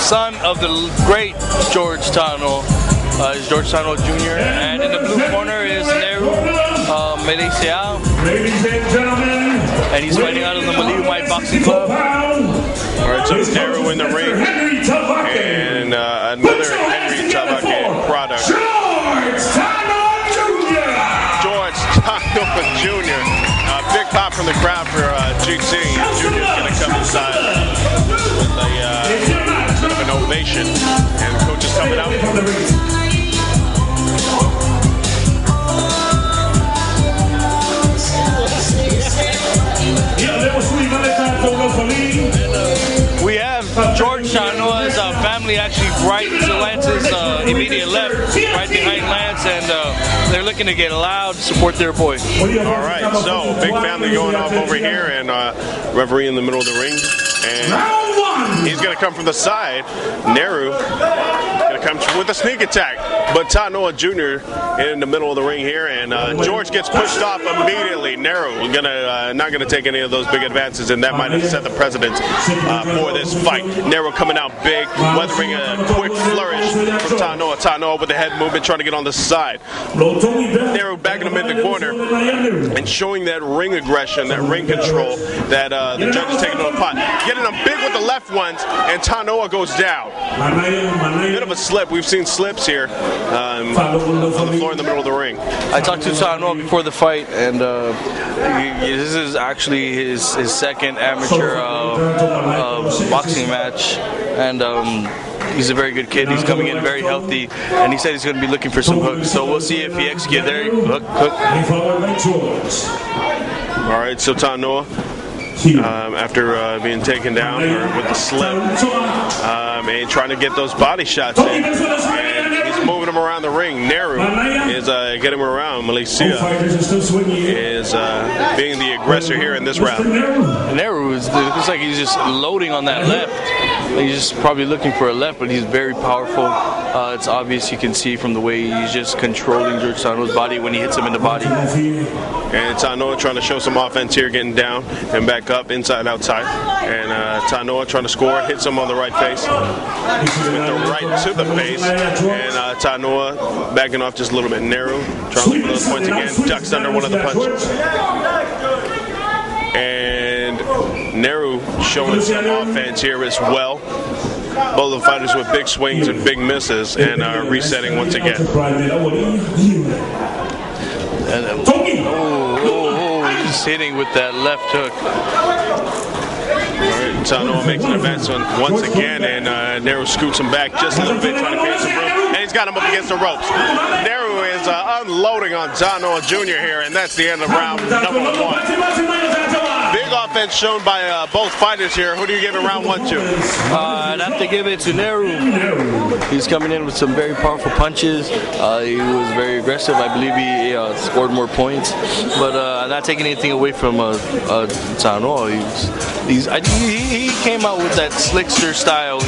son of the great George Tanoa. Is George Tanoa Jr. And in the blue corner is Neru Melisea. Ladies and gentlemen, and he's fighting out of the Maliumai Boxing Club. Alright, so Neru in the ring. And another Henry Tabake product. George Tanoa Jr. George Tanoa Jr. Big pop from the crowd for GT. Jr. is going to come inside with a bit of an ovation. And the coach is coming out. We have George Tanoa's family actually right to Lance's immediate left, right behind Lance, and they're looking to get loud to support their boy. All right, so big family going off over here, and referee in the middle of the ring, and he's going to come from the side. Neru going to come with a sneak attack, but Tanoa Jr. in the middle of the ring here, and George gets pushed off immediately. Neru not going to take any of those big advances, and that might have set the precedent for this fight. Neru coming out big, weathering a quick flourish from Tanoa. Tanoa with the head movement, trying to get on the side. Neru backing him in the corner and showing that ring aggression, that ring control that the judge is taking to the pot. Getting him big with the left ones, and Tanoa goes down. Bit of a slip. We've seen slips here on the floor in the middle of the ring. I talked to Tanoa before the fight, and this is actually his second amateur boxing match, and he's a very good kid. He's coming in very healthy, and he said he's going to be looking for some hooks. So we'll see if he executes there. Hook. All right, so Tanoa, after being taken down with the slip, and trying to get those body shots in, and he's moving him around the ring. Neru is getting him around. Melisea is being the aggressor here in this round. Neru looks like he's just loading on that left. He's just probably looking for a left, but he's very powerful. It's obvious, you can see from the way he's just controlling George Tanoa's body when he hits him in the body. And Tanoa trying to show some offense here, getting down and back up, inside, outside. And Tanoa trying to score, hits him on the right face. With the right to the face. And Tanoa backing off just a little bit. Neru trying to look for those points again, ducks under one of the punches. And Neru showing some offense here as well. Both of the fighters with big swings and big misses, and resetting once again. And he's hitting with that left hook. All right, Tanoa makes an advancement once again, and Neru scoots him back just a little bit, trying to create some room, and he's got him up against the ropes. Neru is unloading on Tanoa Jr. here, and that's the end of round number one. Big offense shown by both fighters here. Who do you give it round one to? I'd have to give it to Neru. He's coming in with some very powerful punches. He was very aggressive. I believe he scored more points. But not taking anything away from Tanoa. He came out with that slickster style,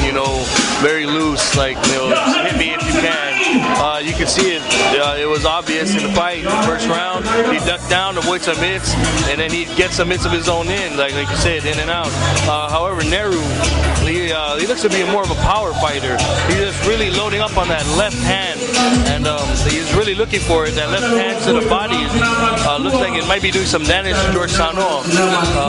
very loose, like, hit me if you can. You can see it. It was obvious in the fight. First round, he ducked down, avoid some hits, and then he'd get some hits of his own in, like you said, in and out. However, Neru, he looks to be more of a power fighter. He's just really loading up on that left hand, and he's really looking for it. That left hand to the body looks like it might be doing some damage to George Tanoa,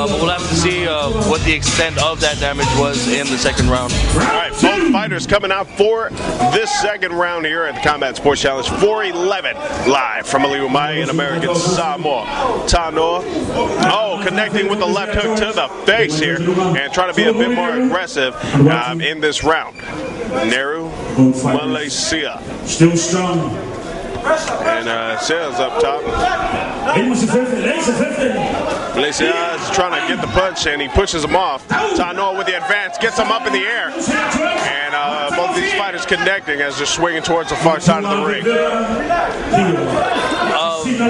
but we'll have to see what the extent of that damage was in the second round. All right, both fighters coming out for this second round here at the Combat Sports Challenge 411, live from Maliumai in American Samoa. Tanoa, connecting with the left hook to the face here, and trying to be a bit more aggressive in this round. Neru, Melisea. Still strong. And Sales up top. Melisea is trying to get the punch, and he pushes him off. Tanoa with the advance, gets him up in the air. And both these fighters connecting as they're swinging towards the far side of the ring.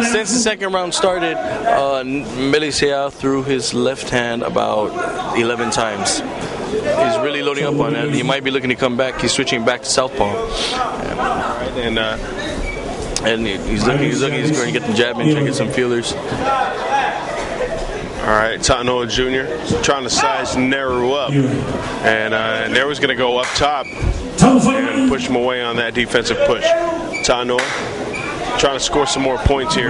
Since the second round started, Melisea threw his left hand about 11 times. He's really loading up on it. He might be looking to come back. He's switching back to southpaw. And he's looking. He's going to get the jab in, trying to get some feelers. All right, Tanoa Jr. trying to size Neru up. And Neru's going to go up top and push him away on that defensive push. Tanoa trying to score some more points here.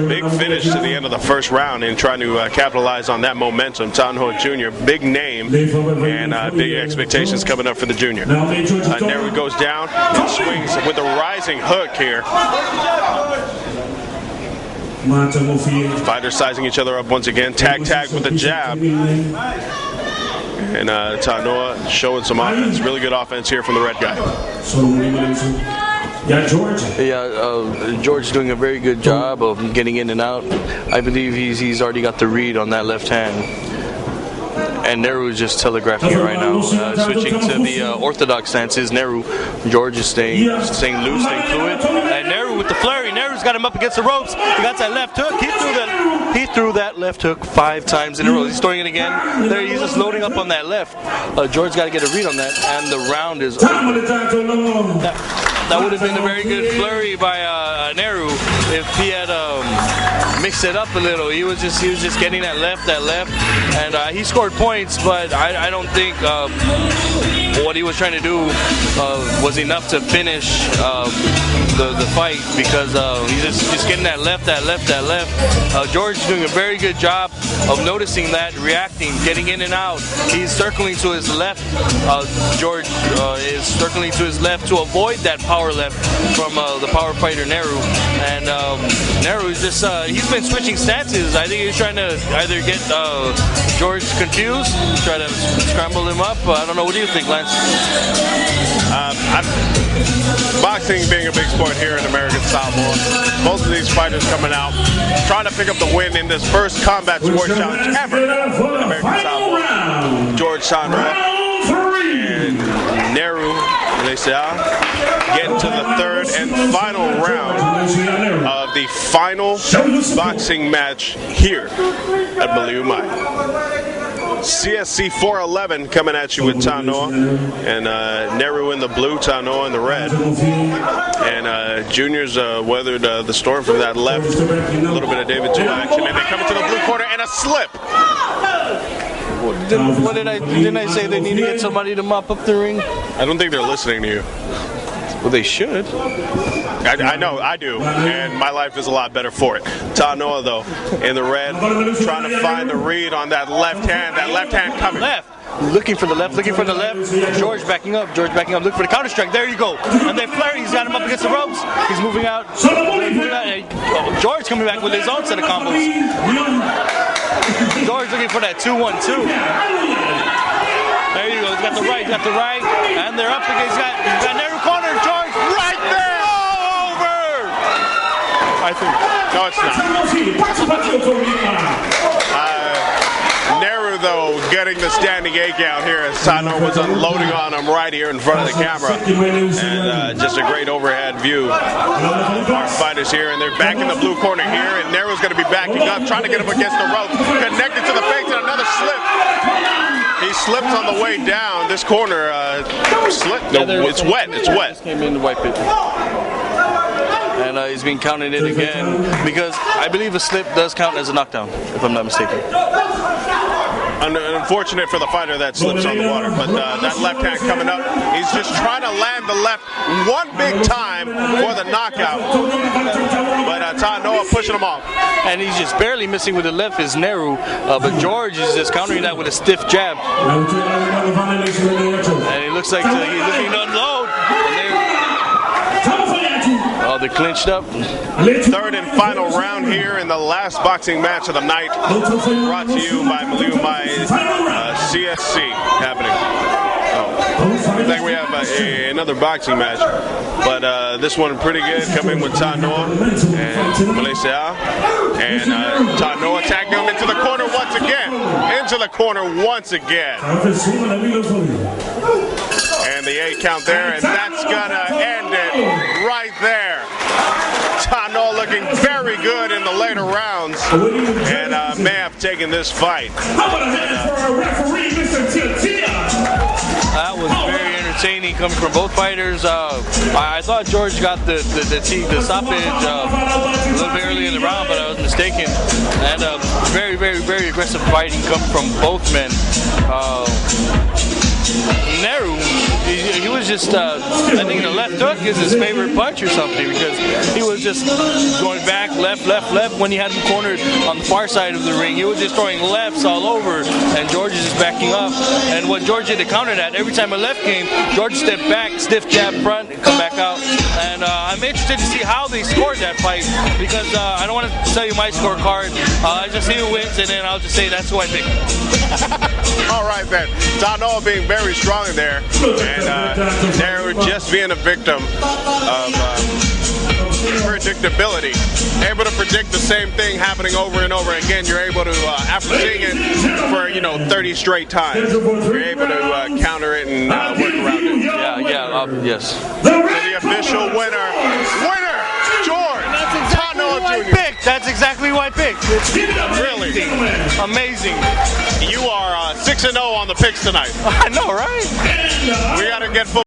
Big finish to the end of the first round and trying to capitalize on that momentum. Tanoa Jr., big name and big expectations coming up for the junior. Neru goes down and swings with a rising hook here. Fighters sizing each other up once again. Tag with a jab. And Tanoa showing some offense. Really good offense here from the red guy. Yeah, George. Yeah, George doing a very good job of getting in and out. I believe he's already got the read on that left hand. And Neru is just telegraphing it right now. Switching to the orthodox stances. Neru, George is staying loose, staying fluid. And Neru with the flurry. Neru's got him up against the ropes. He got that left hook. He threw that left hook 5 times in a row. He's throwing it again. There, he's just loading up on that left. George got to get a read on that, and the round is over. That would have been a very good flurry by Neru if he had mixed it up a little. He was just getting that left, and he scored points. But I don't think what he was trying to do was enough to finish the fight, because he's just getting that left. George is doing a very good job of noticing that, reacting, getting in and out. He's circling to his left. George is circling to his left to avoid that power left from the power fighter Neru. And Neru is just, he's been switching stances. I think he's trying to either get George confused, try to scramble him up. I don't know. What do you think, Lance? Boxing being a big sport here in American Samoa. Most of these fighters coming out trying to pick up the win in this first combat sports challenge ever in American Samoa. George Tanoa and Neru getting to the third and final round of the final boxing match here at Maliumai. CSC 411 coming at you with Tanoa and Neru in the blue, Tanoa in the red. And Junior's weathered the storm from that left. A little bit of David Tua action, and they come into the blue corner and a slip. Didn't I say they need to get somebody to mop up the ring? I don't think they're listening to you. Well, they should. I know, I do, and my life is a lot better for it. Tanoa, though, in the red, trying to find the read on that left hand coming. Looking for the left. George backing up, looking for the counter strike. There you go. And they flare. He's got him up against the ropes. He's moving out. George coming back with his own set of combos. George looking for that 2-1-2. There you go. He's got the right, and they're up against. He's got Neru corner. George right there. Over. I think. No, it's not. Neru, though, getting the standing ache out here as Tanoa was unloading on him right here in front of the camera. And just a great overhead view of our fighters here. And they're back in the blue corner here. And Neru's going to be backing up, trying to get him against the rope. Connected to the face and another slip. He slipped on the way down. This corner slipped. No, it's wet. Came in to wipe it. And he's been counting it again, because I believe a slip does count as a knockdown, if I'm not mistaken. Unfortunate for the fighter that slips on the water, but that left hand coming up, he's just trying to land the left one big time for the knockout. But Tanoa pushing him off. And he's just barely missing with the left is Neru, but George is just countering that with a stiff jab. And it looks like he's looking to unload. They're clinched up. Third and final round here in the last boxing match of the night, brought to you by Maliumai CSC happening. I think we have another boxing match, but this one pretty good, coming with Tanoa and Malaysia. And Tanoa tagging him into the corner once again. And the 8 count there, and that's gonna end it right there. Tanoa looking very good in the later rounds, and may have taken this fight. That was very entertaining. entertaining coming from both fighters. I thought George got the stoppage a little bit early in the round, but I was mistaken. And very, very, very aggressive fighting coming from both men. Neru, he was just, I think the left hook is his favorite punch or something, because he was just going back, left, left, left. When he had him cornered on the far side of the ring, he was just throwing lefts all over, and George is just backing up. And what George did to counter that, every time a left came, George stepped back, stiff jab front, and come back out. And I'm interested to see how they scored that fight, because I don't want to tell you my scorecard. I just see who wins, and then I'll just say that's who I pick. All right, then. Tanoa being very strong there, and they're just being a victim of predictability. Able to predict the same thing happening over and over again. You're able to, after seeing it for 30 straight times, you're able to counter it and work around it. Yes. So the official winner, George Tanoa Jr. That's exactly who I picked. It's Really? amazing. You are 6-0 on the picks tonight. I know, right? We got to get football.